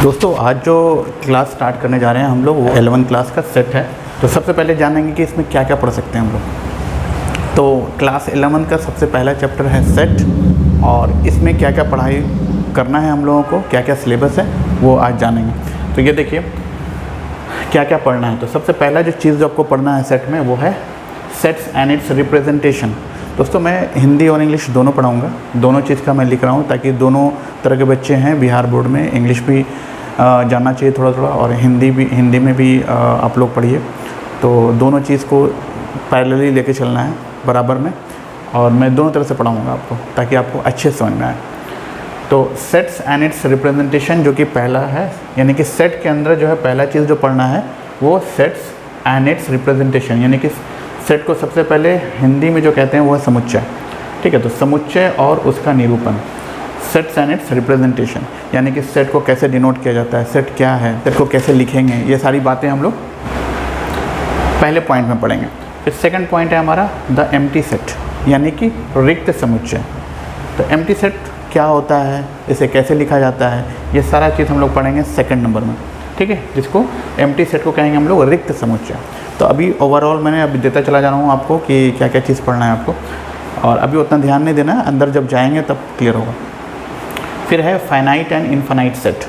दोस्तों आज जो क्लास स्टार्ट करने जा रहे हैं हम लोग वो 11 क्लास का सेट है। तो सबसे पहले जानेंगे कि इसमें क्या क्या पढ़ सकते हैं हम लोग। तो क्लास 11 का सबसे पहला चैप्टर है सेट, और इसमें क्या क्या पढ़ाई करना है हम लोगों को, क्या क्या सिलेबस है वो आज जानेंगे। तो ये देखिए क्या क्या पढ़ना है। तो सबसे पहला जो चीज़ जो आपको पढ़ना है सेट में वो है सेट्स एंड इट्स रिप्रेजेंटेशन। दोस्तों मैं हिंदी और इंग्लिश दोनों पढ़ाऊँगा, दोनों चीज़ का मैं लिख रहा हूँ ताकि दोनों तरह के बच्चे हैं बिहार बोर्ड में इंग्लिश भी जानना चाहिए थोड़ा थोड़ा, और हिंदी में भी आप लोग पढ़िए। तो दोनों चीज़ को पैरेलली लेके चलना है बराबर में, और मैं दोनों तरह से पढ़ाऊँगा आपको ताकि आपको अच्छे समझ में आए। तो सेट्स एंड इट्स रिप्रेजेंटेशन जो कि पहला है, यानी कि सेट के अंदर जो है पहला चीज़ जो पढ़ना है वो सेट्स एंड इट्स रिप्रेजेंटेशन, यानी कि सेट को सबसे पहले हिंदी में जो कहते हैं वो है समुच्चय। ठीक है, तो समुच्चय और उसका निरूपण, सेट्स एंड इट्स रिप्रेजेंटेशन, यानी कि सेट को कैसे डिनोट किया जाता है, सेट क्या है, सेट को कैसे लिखेंगे, ये सारी बातें हम लोग पहले पॉइंट में पढ़ेंगे। फिर सेकंड पॉइंट है हमारा द एम्प्टी सेट, यानी कि रिक्त समुच्चय। तो एम्प्टी सेट क्या होता है, इसे कैसे लिखा जाता है, ये सारा चीज़ हम लोग पढ़ेंगे सेकंड नंबर में। ठीक है, जिसको एम्प्टी सेट को कहेंगे हम लोग रिक्त समुच्चय। तो अभी ओवरऑल मैंने अभी देता चला जा रहा हूँ आपको कि क्या क्या चीज़ पढ़ना है आपको, और अभी उतना ध्यान नहीं देना है, अंदर जब जाएंगे तब क्लियर होगा। फिर है फाइनाइट एंड इनफाइनाइट सेट।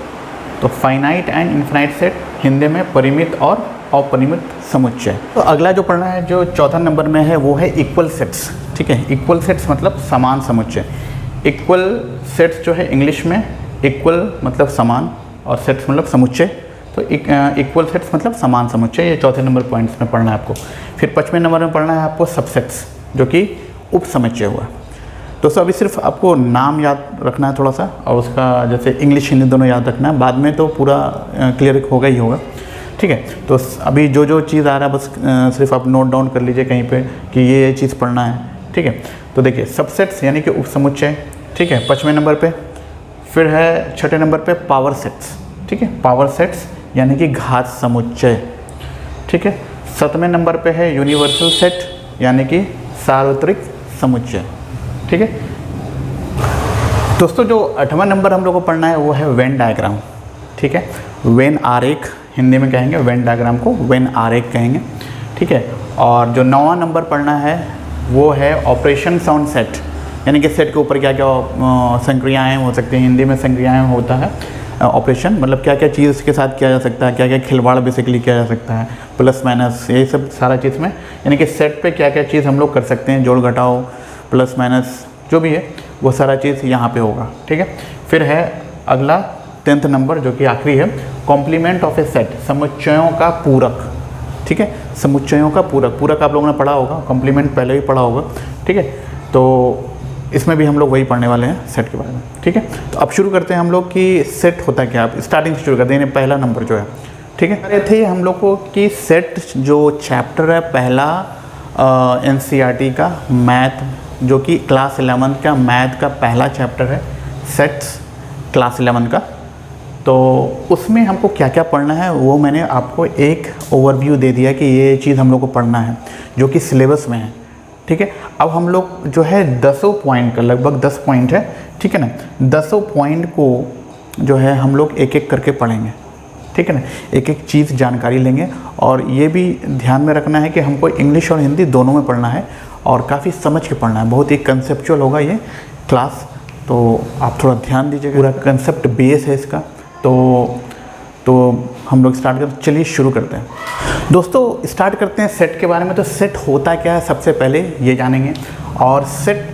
तो finite and infinite set Hindi में परिमित और अपरिमित समुच्चय। तो अगला जो पढ़ना है जो चौथा नंबर में है वो है इक्वल सेट्स। ठीक है, इक्वल सेट्स मतलब समान समुच्चय। इक्वल सेट्स जो है इंग्लिश में इक्वल मतलब समान और सेट्स मतलब समुच्चय। तो इक्वल सेट्स मतलब समान समुच्चय, ये चौथे नंबर पॉइंट्स में पढ़ना है आपको। फिर 5वें नंबर में पढ़ना है आपको सबसेट्स, जो कि उप समुच्चय हुआ। दोस्तों अभी सिर्फ आपको नाम याद रखना है थोड़ा सा, और उसका जैसे इंग्लिश हिंदी दोनों याद रखना है, बाद में तो पूरा क्लियर होगा ही होगा। ठीक है, तो अभी जो जो चीज़ आ रहा है बस सिर्फ आप नोट डाउन कर लीजिए कहीं पे कि ये चीज़ पढ़ना है। ठीक है, तो देखिए सबसेट्स यानी कि उप समुच्चय। ठीक है, 5वें नंबर पे। फिर है 6ठे नंबर पे पावर सेट्स। ठीक है, पावर सेट्स यानी कि घात समुच्चय। ठीक है, 7वें नंबर पे है यूनिवर्सल सेट, यानी कि सार्वत्रिक समुच्चय। ठीक है दोस्तों, जो 8वां नंबर हम लोग को पढ़ना है वो है वेन डायग्राम। ठीक है, वेन आरेख हिंदी में कहेंगे, वेन डायग्राम को वेन आरेख कहेंगे। ठीक है, और जो 9वां नंबर पढ़ना है वो है ऑपरेशन ऑन सेट, यानी कि सेट के ऊपर क्या क्या संक्रियाएँ हो सकती हैं। हिंदी में संक्रियाएँ होता है ऑपरेशन, मतलब क्या क्या चीज़ के साथ किया जा सकता है, क्या क्या खिलवाड़ बेसिकली किया जा सकता है, प्लस माइनस, यही सब सारा चीज़ में, यानी कि सेट पे क्या क्या चीज़ हम लोग कर सकते हैं, जोड़ घटाओ प्लस माइनस जो भी है वो सारा चीज़ यहाँ पे होगा। ठीक है, फिर है अगला 10th नंबर जो कि आखिरी है कॉम्प्लीमेंट ऑफ ए सेट, समुच्चयों का पूरक। ठीक है, समुच्चयों का पूरक, पूरक आप लोगों ने पढ़ा होगा, कॉम्प्लीमेंट पहले भी पढ़ा होगा। ठीक है, तो इसमें भी हम लोग वही पढ़ने वाले हैं सेट के बारे में। ठीक है, तो अब शुरू करते हैं हम लोग कि सेट होता क्या है। स्टार्टिंग से शुरू करते हैं, पहला नंबर जो है। ठीक है, अरे थे हम लोग को कि सेट जो चैप्टर है पहला NCERT का मैथ, जो कि क्लास 11 का मैथ का पहला चैप्टर है सेट्स क्लास 11 का। तो उसमें हमको क्या क्या पढ़ना है वो मैंने आपको एक ओवरव्यू दे दिया कि ये चीज़ हम लोग को पढ़ना है जो कि सिलेबस में है। ठीक है, अब हम लोग जो है 10 पॉइंट का, लगभग 10 पॉइंट है। ठीक है ना, 10 पॉइंट को जो है हम लोग एक एक करके पढ़ेंगे। ठीक है ना, एक एक चीज़ जानकारी लेंगे, और ये भी ध्यान में रखना है कि हमको इंग्लिश और हिंदी दोनों में पढ़ना है और काफ़ी समझ के पढ़ना है। बहुत ही कंसेप्चुअल होगा ये क्लास, तो आप थोड़ा ध्यान दीजिएगा, पूरा कंसेप्ट बेस है इसका। तो हम लोग स्टार्ट करते, चलिए शुरू करते हैं। दोस्तों स्टार्ट करते हैं सेट के बारे में। तो सेट होता क्या है सबसे पहले ये जानेंगे, और सेट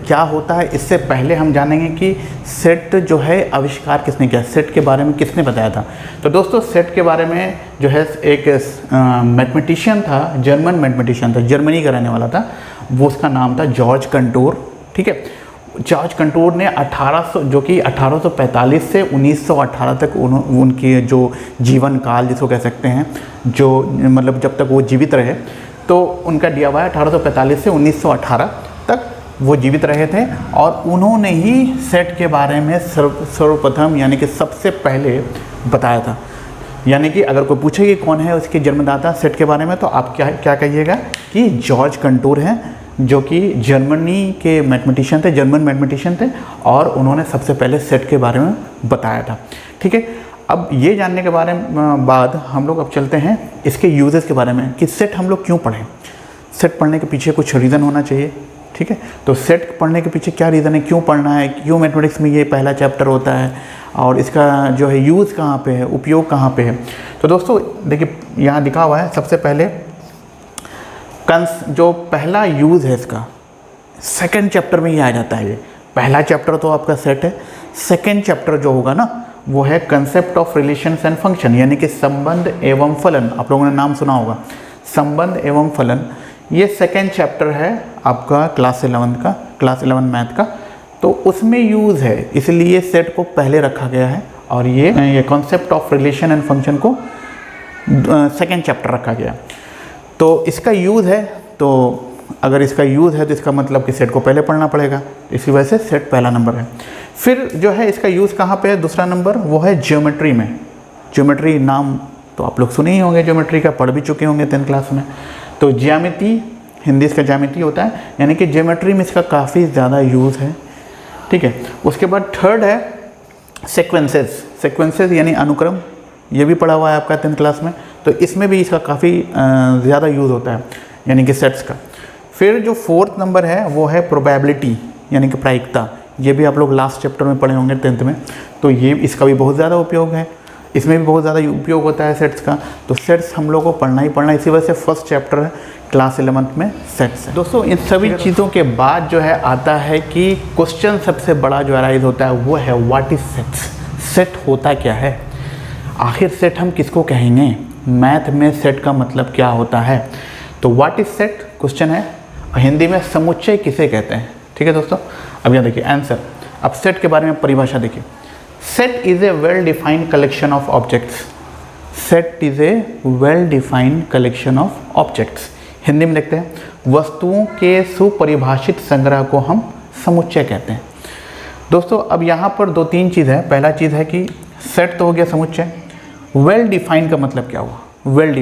क्या होता है इससे पहले हम जानेंगे कि सेट जो है आविष्कार किसने किया, सेट के बारे में किसने बताया था। तो दोस्तों सेट के बारे में जो है एक मैथमेटिशियन था, जर्मन मैथमेटिशियन था, जर्मनी का रहने वाला था, वो उसका नाम था जॉर्ज कंटोर। ठीक है, जॉर्ज कंटोर ने 1845 से 1918 तक उनकी जो जीवन काल जिसको कह सकते हैं, जो मतलब जब तक वो जीवित रहे, तो उनका दिया हुआ है 1845 से 1918 तक वो जीवित रहे थे। और उन्होंने ही सेट के बारे में सर्वप्रथम यानी कि सबसे पहले बताया था। यानी कि अगर कोई पूछे कि कौन है उसके जन्मदाता सेट के बारे में, तो आप क्या कहिएगा कि जॉर्ज कंटोर हैं, जो कि जर्मनी के मैथमेटिशियन थे, जर्मन मैथमेटिशियन थे, और उन्होंने सबसे पहले सेट के बारे में बताया था। ठीक है, अब ये जानने के बारे में बाद हम लोग अब चलते हैं इसके यूजेस के बारे में कि सेट हम लोग क्यों पढ़ें। सेट पढ़ने के पीछे कुछ रीज़न होना चाहिए, ठीक है। तो सेट पढ़ने के पीछे क्या रीज़न है, क्यों पढ़ना है, क्यों मैथमेटिक्स में ये पहला चैप्टर होता है और इसका जो है यूज़ कहाँ पे है, उपयोग कहाँ पे है। तो दोस्तों देखिए यहाँ लिखा हुआ है सबसे पहले जो पहला यूज़ है इसका सेकंड चैप्टर में ये आ जाता है। ये पहला चैप्टर तो आपका सेट है, सेकंड चैप्टर जो होगा ना वो है concept of relations and function, यानी कि संबंध एवं फलन। आप लोगों ने नाम सुना होगा संबंध एवं फलन। ये सेकंड चैप्टर है आपका क्लास 11 मैथ का, तो उसमें यूज़ है, इसलिए सेट को पहले रखा गया है और ये concept of relation and function को सेकंड चैप्टर रखा गया। तो इसका यूज़ है, तो अगर इसका यूज़ है तो इसका मतलब कि सेट को पहले पढ़ना पड़ेगा, इसी वजह से सेट पहला नंबर है। फिर जो है इसका यूज़ कहाँ पे है, दूसरा नंबर वो है ज्योमेट्री में। ज्योमेट्री नाम तो आप लोग सुने ही होंगे, ज्योमेट्री का पढ़ भी चुके होंगे 10th क्लास में। तो ज्यामिति, हिंदी इसका ज्यामिति होता है, यानी कि ज्योमेट्री में इसका काफ़ी ज़्यादा यूज़ है, ठीक है। उसके बाद थर्ड है सेक्वेंसेस यानी अनुक्रम, ये भी पढ़ा हुआ है आपका 10th क्लास में, तो इसमें भी इसका काफ़ी ज़्यादा यूज़ होता है, यानी कि सेट्स का। फिर जो फोर्थ नंबर है वो है प्रोबेबिलिटी यानी कि प्रायिकता, ये भी आप लोग लास्ट चैप्टर में पढ़े होंगे 10th में, तो ये इसका भी बहुत ज़्यादा उपयोग है, इसमें भी बहुत ज़्यादा उपयोग होता है सेट्स का। तो सेट्स हम लोग को पढ़ना ही पढ़ना, इसी वजह से फर्स्ट चैप्टर है क्लास 11th में सेट्स है। दोस्तों इन सभी चीज़ों के बाद जो है आता है कि क्वेश्चन सबसे बड़ा जो अराइज होता है वो है व्हाट इज सेट्स, सेट होता क्या है, आखिर सेट हम किसको कहेंगे, मैथ में सेट का मतलब क्या होता है। तो व्हाट इज सेट क्वेश्चन है, हिंदी में समुच्चय किसे कहते हैं, ठीक है दोस्तों। अब यहाँ देखिए आंसर, अब सेट के बारे में परिभाषा देखिए, set is a well defined collection of objects, set is a well defined collection of objects. Hindi में देखते हैं वस्तुओं के सुपरिभाषित संग्रह को हम समुच्चय कहते हैं। दोस्तों अब यहाँ पर 2-3 चीज़ है। पहला चीज़ है कि सेट तो हो गया समुच्चय, वेल डिफाइंड का मतलब क्या हुआ, वेल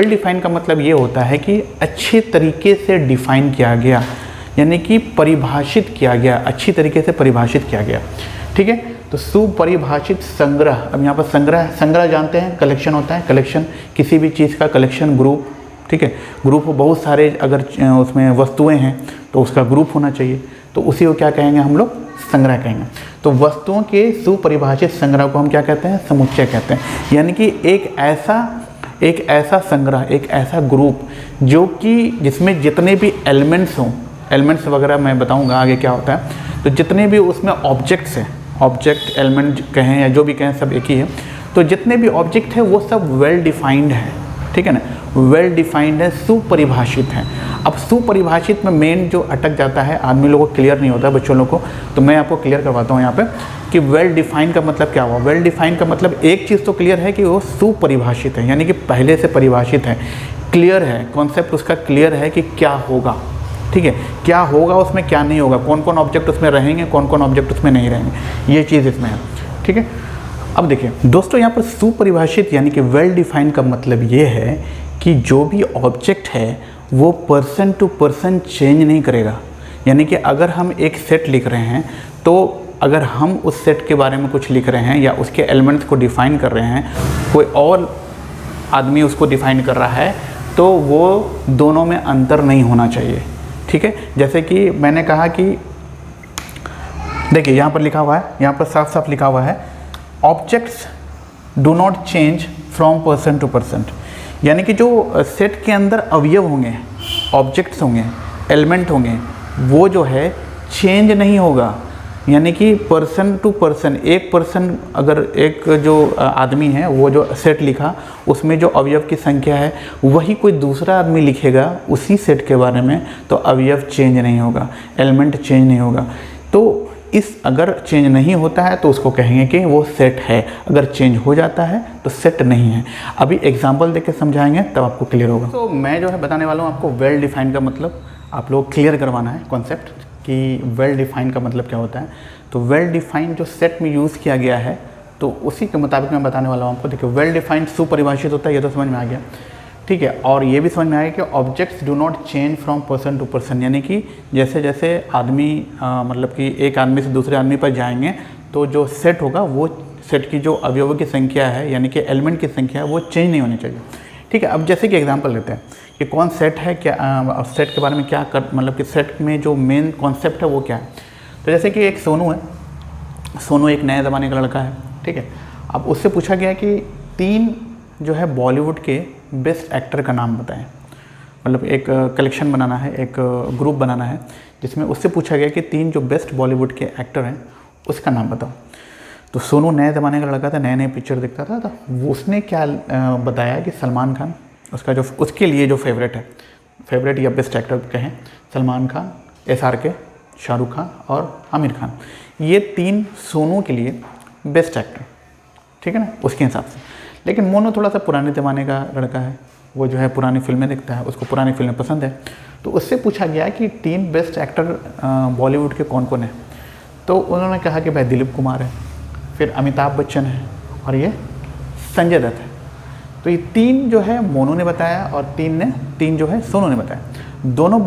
डिफाइंड का मतलब ये होता है कि अच्छे तरीके से डिफाइन किया गया, यानी कि परिभाषित किया गया, अच्छी तरीके से परिभाषित किया गया, ठीक है। तो सुपरिभाषित संग्रह, अब यहाँ पर संग्रह जानते हैं कलेक्शन होता है, कलेक्शन किसी भी चीज़ का कलेक्शन, ग्रुप, ठीक है। ग्रुप बहुत सारे अगर उसमें वस्तुएं हैं तो उसका ग्रुप होना चाहिए, तो उसी को क्या कहेंगे हम लोग, संग्रह कहेंगे। तो वस्तुओं के सुपरिभाषित संग्रह को हम क्या कहते हैं, समुच्चय कहते हैं। यानी कि एक ऐसा संग्रह, एक ऐसा ग्रुप जो कि जिसमें जितने भी एलिमेंट्स हों, एलिमेंट्स वगैरह मैं बताऊंगा आगे क्या होता है, तो जितने भी उसमें ऑब्जेक्ट्स हैं, ऑब्जेक्ट एलिमेंट कहें या जो भी कहें सब एक ही है, तो जितने भी ऑब्जेक्ट है वो सब वेल डिफाइंड है, ठीक है ना, वेल डिफाइंड है, सुपरिभाषित है। अब सुपरिभाषित में मेन जो अटक जाता है, आदमी लोगों को क्लियर नहीं होता है, बच्चों लोगों को, तो मैं आपको क्लियर करवाता हूँ यहाँ पे कि वेल डिफाइंड का मतलब क्या हुआ। वेल डिफाइंड का मतलब एक चीज़ तो क्लियर है कि वो सुपरिभाषित है, यानी कि पहले से परिभाषित है, क्लियर है, कॉन्सेप्ट उसका क्लियर है कि क्या होगा, ठीक है, क्या होगा उसमें, क्या नहीं होगा, कौन कौन ऑब्जेक्ट उसमें रहेंगे, कौन कौन ऑब्जेक्ट उसमें नहीं रहेंगे, ये चीज़ इसमें है, ठीक है। अब देखिए दोस्तों यहाँ पर सुपरिभाषित यानी कि वेल डिफाइंड का मतलब ये है कि जो भी ऑब्जेक्ट है वो पर्सन टू पर्सन चेंज नहीं करेगा। यानी कि अगर हम एक सेट लिख रहे हैं, तो अगर हम उस सेट के बारे में कुछ लिख रहे हैं या उसके एलिमेंट्स को डिफ़ाइन कर रहे हैं, कोई और आदमी उसको डिफ़ाइन कर रहा है, तो वो दोनों में अंतर नहीं होना चाहिए, ठीक है। जैसे कि मैंने कहा कि देखिए यहाँ पर लिखा हुआ है, यहाँ पर साफ साफ लिखा हुआ है objects do not change from person to person. यानी कि जो सेट के अंदर अवयव होंगे, ऑब्जेक्ट्स होंगे, एलिमेंट होंगे, वो जो है चेंज नहीं होगा। यानी कि पर्सन टू पर्सन, एक पर्सन अगर एक जो आदमी है वो जो सेट लिखा उसमें जो अवयव की संख्या है वही कोई दूसरा आदमी लिखेगा उसी सेट के बारे में, तो अवयव चेंज नहीं होगा, एलिमेंट चेंज नहीं होगा। तो इस अगर चेंज नहीं होता है तो उसको कहेंगे कि वो सेट है, अगर चेंज हो जाता है तो सेट नहीं है। अभी एग्जांपल देके समझाएंगे तब आपको क्लियर होगा। तो मैं जो है बताने वाला हूँ आपको वेल डिफाइंड का मतलब, आप लोग क्लियर करवाना है कॉन्सेप्ट कि वेल डिफाइंड का मतलब क्या होता है। तो वेल डिफाइंड जो सेट में यूज़ किया गया है तो उसी के मुताबिक मैं बताने वाला हूँ आपको। देखिए वेल डिफाइंड सुपरिभाषित होता है, ये तो समझ में आ गया, ठीक है। और ये भी समझ में आएगा कि objects do not change from person to person, यानी कि जैसे जैसे आदमी मतलब कि एक आदमी से दूसरे आदमी पर जाएंगे तो जो सेट होगा वो सेट की जो अवयवों की संख्या है यानी कि एलिमेंट की संख्या है वो चेंज नहीं होनी चाहिए। ठीक है, अब जैसे कि एग्जांपल लेते हैं कि कौन सेट है, क्या सेट के बारे में क्या कर, मतलब कि सेट में जो मेन कॉन्सेप्ट है वो क्या है। तो जैसे कि एक सोनू है, सोनू एक नए ज़माने का लड़का है, ठीक है। अब उससे पूछा गया कि 3 जो है बॉलीवुड के बेस्ट एक्टर का नाम बताएं, मतलब एक कलेक्शन बनाना है, एक ग्रुप बनाना है जिसमें उससे पूछा गया कि 3 जो बेस्ट बॉलीवुड के एक्टर हैं उसका नाम बताओ। तो सोनू नए ज़माने का लड़का था, नए नए पिक्चर देखता था, तो वो उसने क्या बताया कि सलमान खान उसका जो उसके लिए जो फेवरेट है, फेवरेट या बेस्ट एक्टर कहें, सलमान खान, SRK, शाहरुख खान और आमिर खान, ये 3 सोनू के लिए बेस्ट एक्टर, ठीक है ना, उसके हिसाब से। लेकिन मोनू थोड़ा सा पुराने ज़माने का लड़का है, वो जो है पुरानी फिल्में देखता है, उसको पुरानी फिल्में पसंद है। तो उससे पूछा गया कि 3 बेस्ट एक्टर बॉलीवुड के कौन कौन हैं। तो उन्होंने कहा कि भाई दिलीप कुमार है, फिर अमिताभ बच्चन है और ये संजय दत्त है। तो ये 3 जो है मोनू ने बताया और 3 जो है सोनू ने बताया। दोनों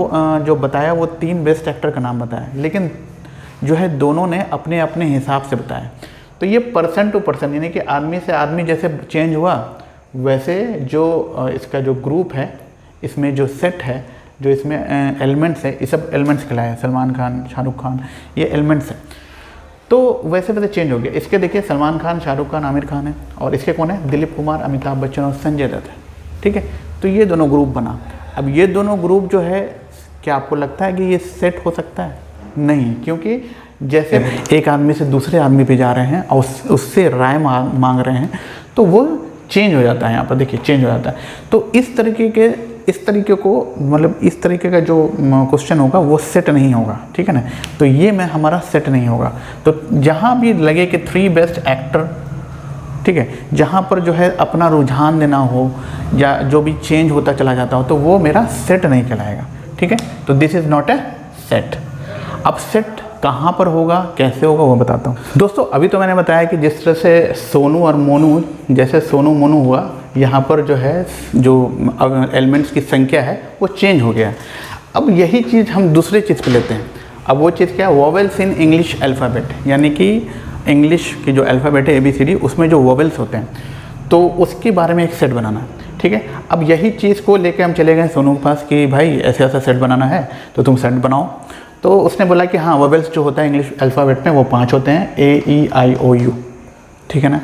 जो बताया वो 3 बेस्ट एक्टर का नाम बताया, लेकिन जो है दोनों ने अपने अपने हिसाब से बताया। तो ये पर्सन टू पर्सन यानी कि आदमी से आदमी जैसे चेंज हुआ, वैसे जो इसका जो ग्रुप है, इसमें जो सेट है, जो इसमें एलिमेंट्स है, ये सब एलिमेंट्स कहलाए, सलमान खान, शाहरुख खान, ये एलिमेंट्स हैं। तो वैसे वैसे चेंज हो गया। इसके देखिए सलमान खान, शाहरुख खान, आमिर खान है, और इसके कौन है, दिलीप कुमार, अमिताभ बच्चन और संजय दत्त है, ठीक है। तो ये दोनों ग्रुप बना। अब ये दोनों ग्रुप जो है, क्या आपको लगता है कि ये सेट हो सकता है? नहीं, क्योंकि जैसे एक आदमी से दूसरे आदमी पे जा रहे हैं और उससे राय मांग रहे हैं, तो वो चेंज हो जाता है। यहाँ पर देखिए चेंज हो जाता है। तो इस तरीके को मतलब इस तरीके का जो क्वेश्चन होगा वो सेट नहीं होगा, ठीक है ना। तो ये में हमारा सेट नहीं होगा। तो जहाँ भी लगे कि 3 बेस्ट एक्टर, ठीक है, जहाँ पर जो है अपना रुझान देना हो या जो भी चेंज होता चला जाता हो, तो वो मेरा सेट नहीं कहलाएगा, ठीक है। तो this is not a set. अब सेट कहाँ पर होगा, कैसे होगा, वो बताता हूँ। दोस्तों अभी तो मैंने बताया कि जिस तरह से सोनू और मोनू, जैसे सोनू मोनू हुआ, यहाँ पर जो है जो एलिमेंट्स की संख्या है वो चेंज हो गया। अब यही चीज़ हम दूसरे चीज़ पे लेते हैं। अब वो चीज़ क्या है, वोवेल्स इन इंग्लिश अल्फ़ाबेट, यानी कि इंग्लिश की जो अल्फ़ाबेट है ABCD, उसमें जो वोवेल्स होते हैं, तो उसके बारे में एक सेट बनाना, ठीक है। अब यही चीज़ को लेके हम चले गए सोनू के पास कि भाई ऐसे ऐसा सेट बनाना है, तो तुम सेट बनाओ। तो उसने बोला कि हाँ, वोवेल्स जो होता है इंग्लिश अल्फ़ाबेट में वो 5 होते हैं, AEIOU, ठीक है ना।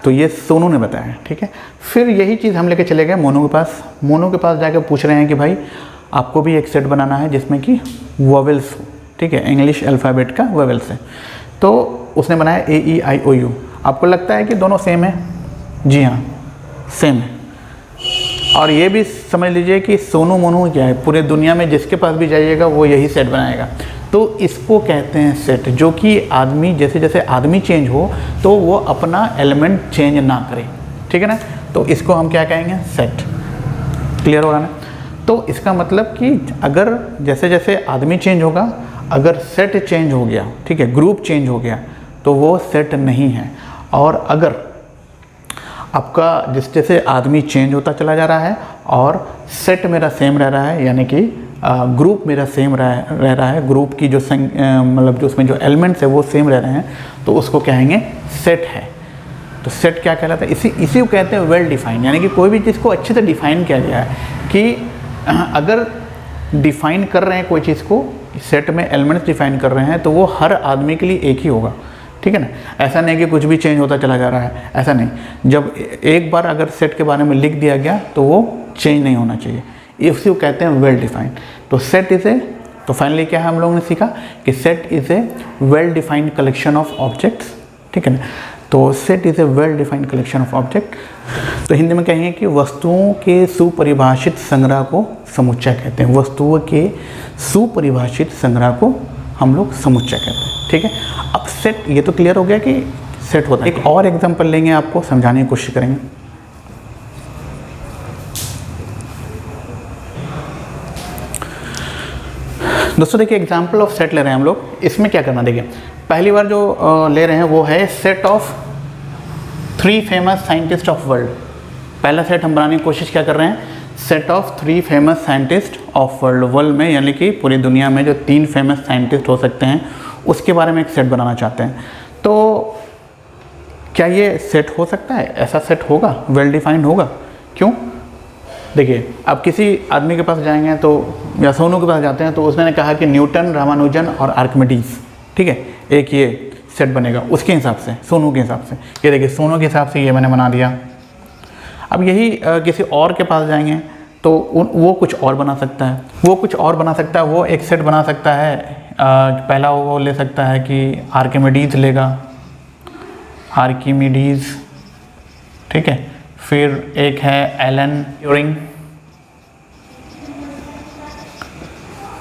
तो ये सोनू ने बताया, ठीक है। फिर यही चीज़ हम लेके चले गए मोनू के पास। मोनू के पास जाकर पूछ रहे हैं कि भाई आपको भी एक सेट बनाना है जिसमें कि वोवेल्स हो, ठीक है, इंग्लिश अल्फ़ाबेट का वोवेल्स है। तो उसने बनाया AEIOU। आपको लगता है कि दोनों सेम है? जी हाँ, सेम है। और ये भी समझ लीजिए कि सोनू मोनू क्या है, पूरे दुनिया में जिसके पास भी जाइएगा वो यही सेट बनाएगा। तो इसको कहते हैं सेट, जो कि आदमी जैसे जैसे आदमी चेंज हो तो वो अपना एलिमेंट चेंज ना करे, ठीक है ना। तो इसको हम क्या कहेंगे, सेट। क्लियर हो रहा ना। तो इसका मतलब कि अगर जैसे जैसे आदमी चेंज होगा, अगर सेट चेंज हो गया, ठीक है, ग्रुप चेंज हो गया, तो वो सेट नहीं है। और अगर आपका जिस जैसे आदमी चेंज होता चला जा रहा है और सेट मेरा सेम रह रहा है, यानी कि ग्रुप मेरा सेम रह रहा है, ग्रुप की जो मतलब जो उसमें जो एलिमेंट्स है वो सेम रह रहे हैं, तो उसको कहेंगे सेट है। तो सेट क्या कहलाता है, इसी को कहते हैं वेल डिफाइन, यानी कि कोई भी चीज़ को अच्छे से डिफाइन किया गया है। कि अगर डिफाइन कर रहे हैं कोई चीज़ को, सेट में एलिमेंट्स डिफाइन कर रहे हैं, तो वो हर आदमी के लिए एक ही होगा, ठीक है ना। ऐसा नहीं कि कुछ भी चेंज होता चला जा रहा है, ऐसा नहीं। जब एक बार अगर सेट के बारे में लिख दिया गया तो वो चेंज नहीं होना चाहिए, इसी को कहते हैं वेल डिफाइंड। तो सेट इज़ ए, तो फाइनली क्या है हम लोगों ने सीखा कि set is a well defined collection of objects, ठीक है ना। तो set is a well defined collection of object. तो हिंदी में कहेंगे कि वस्तुओं के सुपरिभाषित संग्रह को समुच्चय कहते हैं। वस्तुओं के सुपरिभाषित संग्रह को हम लोग समुच्चय कहते हैं, ठीक है। अब सेट, ये तो क्लियर हो गया कि सेट होता है। एक और एग्जांपल लेंगे, आपको समझाने की कोशिश करेंगे। दोस्तों देखिए एग्जांपल ऑफ सेट ले रहे हैं हम लोग। इसमें क्या करना, देखिए पहली बार जो ले रहे हैं वो है set of 3 famous scientist of world. पहला सेट हम बनाने की कोशिश क्या कर रहे हैं, set of 3 famous scientist of world में, यानी कि पूरी दुनिया में जो 3 फेमस साइंटिस्ट हो सकते हैं उसके बारे में एक सेट बनाना चाहते हैं। तो क्या ये सेट हो सकता है? ऐसा सेट होगा, वेल डिफाइंड होगा? क्यों? देखिए, आप किसी आदमी के पास जाएंगे तो, या सोनू के पास जाते हैं तो उसने कहा कि न्यूटन, रामानुजन और आर्किमिडीज, ठीक है, एक ये सेट बनेगा उसके हिसाब से, सोनू के हिसाब से। ये देखिए, सोनू के हिसाब से ये मैंने बना दिया। अब यही किसी और के पास जाएंगे तो वो कुछ और बना सकता है, वो कुछ और बना सकता है, वो एक सेट बना सकता है। पहला वो ले सकता है कि आर्किमिडीज लेगा, आर्किमिडीज, ठीक है। फिर एक है एलन ट्यूरिंग,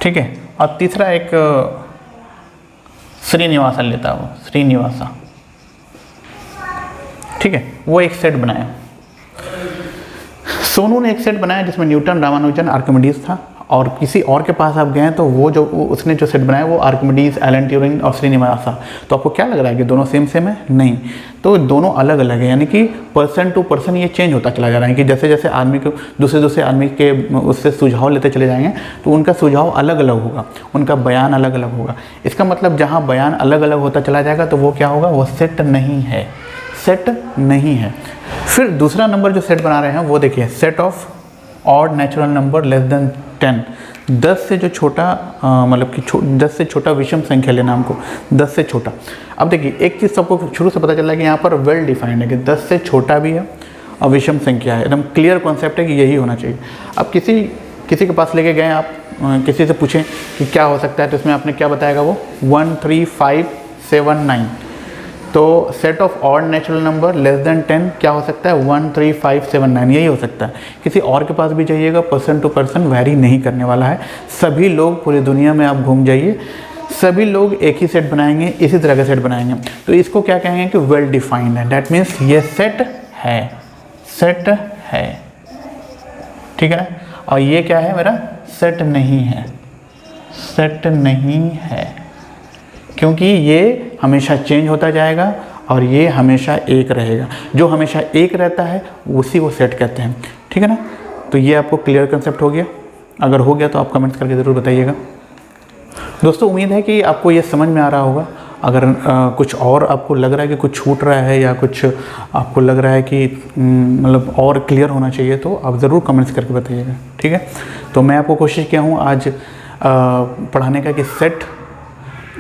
ठीक है। और तीसरा एक श्रीनिवासा लेता है, वो श्रीनिवासा, ठीक है। वो एक सेट बनाया। सोनू ने एक सेट बनाया जिसमें न्यूटन, रामानुजन, आर्किमिडीज था। और किसी और के पास आप गए तो वो जो उसने जो सेट बनाया वो आर्किमिडीज, एलन ट्यूरिंग और श्रीनिवासा। तो आपको क्या लग रहा है कि दोनों सेम सेम है? नहीं, तो दोनों अलग अलग है। यानी कि पर्सन टू पर्सन ये चेंज होता चला जा रहा है कि जैसे जैसे आदमी को दूसरे आदमी के उससे सुझाव लेते चले जाएंगे तो उनका सुझाव अलग अलग होगा, उनका बयान अलग अलग होगा। इसका मतलब जहाँ बयान अलग अलग होता चला जाएगा तो वो क्या होगा? वो सेट नहीं है, सेट नहीं है। फिर दूसरा नंबर जो सेट बना रहे हैं वो देखिए, set of odd natural number less than 10। 10 से जो छोटा मतलब कि 10 से छोटा विषम संख्या लेना हमको, 10 से छोटा। अब देखिए, एक चीज़ सबको शुरू से पता चल रहा है कि यहाँ पर वेल डिफाइंड है कि 10 से छोटा भी है और विषम संख्या है। एकदम क्लियर कॉन्सेप्ट है कि यही होना चाहिए। अब किसी के पास लेके गए आप, किसी से पूछें कि क्या हो सकता है तो इसमें आपने क्या बताएगा? वो 1 3 5 7 9। तो set of odd natural number less than 10 क्या हो सकता है? 1 3 5 7 9, यही हो सकता है। किसी और के पास भी जाइएगा, पर्सन टू पर्सन वैरी नहीं करने वाला है। सभी लोग, पूरी दुनिया में आप घूम जाइए, सभी लोग एक ही सेट बनाएंगे, इसी तरह का सेट बनाएंगे। तो इसको क्या कहेंगे कि वेल डिफाइंड है। डैट मीन्स ये सेट है, सेट है, ठीक है। और ये क्या है? मेरा सेट नहीं है, सेट नहीं है, क्योंकि ये हमेशा चेंज होता जाएगा और ये हमेशा एक रहेगा। जो हमेशा एक रहता है उसी को सेट कहते हैं, ठीक है ना। तो ये आपको क्लियर कंसेप्ट हो गया? अगर हो गया तो आप कमेंट्स करके ज़रूर बताइएगा। दोस्तों, उम्मीद है कि आपको ये समझ में आ रहा होगा। अगर कुछ और आपको लग रहा है कि कुछ छूट रहा है या कुछ आपको लग रहा है कि मतलब और क्लियर होना चाहिए तो आप ज़रूर कमेंट्स करके बताइएगा, ठीक है। तो मैं आपको कोशिश किया हूँ आज पढ़ाने का कि सेट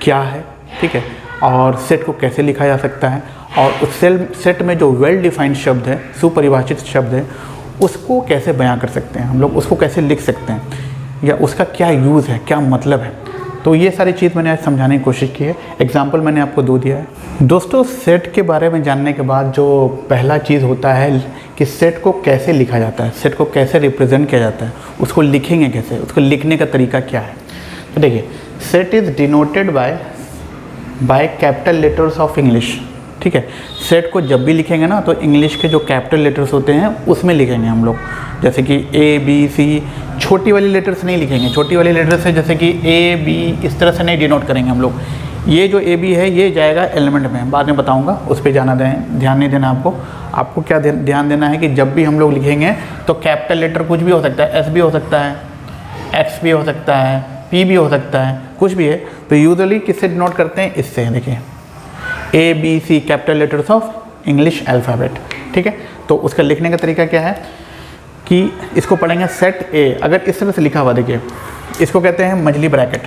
क्या है, ठीक है, और सेट को कैसे लिखा जा सकता है, और उस सेट में जो वेल डिफाइंड शब्द है, सुपरिभाषित शब्द है, उसको कैसे बयां कर सकते हैं हम लोग, उसको कैसे लिख सकते हैं, या उसका क्या यूज़ है, क्या मतलब है। तो ये सारी चीज़ मैंने आज समझाने की कोशिश की है। एग्जाम्पल मैंने आपको दो दिया है। दोस्तों, सेट के बारे में जानने के बाद जो पहला चीज़ होता है कि सेट को कैसे लिखा जाता है, सेट को कैसे रिप्रेजेंट किया जाता है, उसको लिखेंगे कैसे, उसको लिखने का तरीका क्या है। तो देखिए, set is denoted by capital letters of English, ठीक है। सेट को जब भी लिखेंगे ना तो इंग्लिश के जो कैपिटल लेटर्स होते हैं उसमें लिखेंगे हम लोग। जैसे कि A B C, छोटी वाली लेटर्स नहीं लिखेंगे। छोटी वाली लेटर्स है जैसे कि A B, इस तरह से नहीं डिनोट करेंगे हम लोग। ये जो A B है ये जाएगा एलिमेंट में, बाद में बताऊंगा, उस पर ध्यान नहीं देना आपको। आपको क्या ध्यान देना है कि जब भी हम लोग लिखेंगे तो कैपिटल लेटर कुछ भी हो सकता है, S भी हो सकता है, X भी हो सकता है, P भी हो सकता है, कुछ भी है। तो यूजुअली किससे डिनोट करते हैं? इससे। देखिए, A B C capital letters of English alphabet, ठीक है। तो उसका लिखने का तरीका क्या है कि इसको पढ़ेंगे सेट A। अगर इस तरह से लिखा हुआ, देखिए, इसको कहते हैं मजली ब्रैकेट।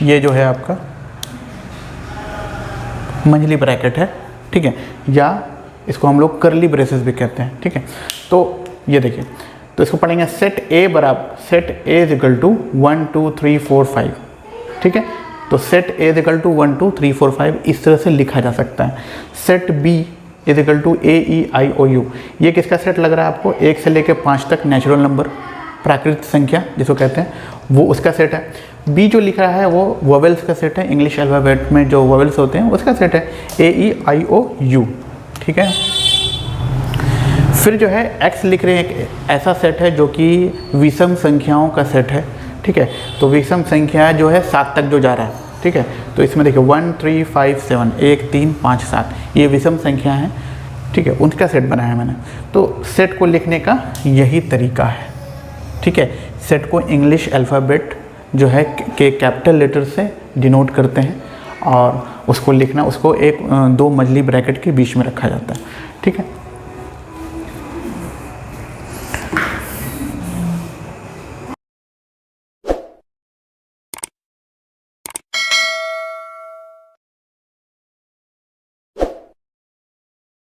ये जो है आपका मजली ब्रैकेट है, ठीक है, या इसको हम लोग करली ब्रेसेस भी कहते हैं, ठीक है। तो ये देखिए, तो इसको पढ़ेंगे सेट A बराबर, set A is equal to 1 2 3 4 5, ठीक है। तो set A is equal to 1 2 3 4 5 इस तरह से लिखा जा सकता है। Set B is equal to A E I O U, ये किसका सेट लग रहा है आपको? 1 से लेकर 5 तक नेचुरल नंबर, प्राकृतिक संख्या जिसको कहते हैं, वो उसका सेट है। B जो लिख रहा है वो वोवेल्स का सेट है, इंग्लिश अल्फ़ाबेट में जो वोवेल्स होते हैं उसका सेट है, A E I O U, ठीक है। फिर जो है X लिख रहे हैं, एक ऐसा सेट है जो कि विषम संख्याओं का सेट है, ठीक है। तो विषम संख्या जो है 7 तक जो जा रहा है, ठीक है। तो इसमें देखिए 1 3 5 7, 1 3 5 7, ये विषम संख्या है, ठीक है, उनका सेट बनाया मैंने। तो सेट को लिखने का यही तरीका है, ठीक है। सेट को इंग्लिश अल्फ़ाबेट जो है के कैपिटल लेटर से डिनोट करते हैं, और उसको लिखना, उसको एक दो मजली ब्रैकेट के बीच में रखा जाता है। ठीक है।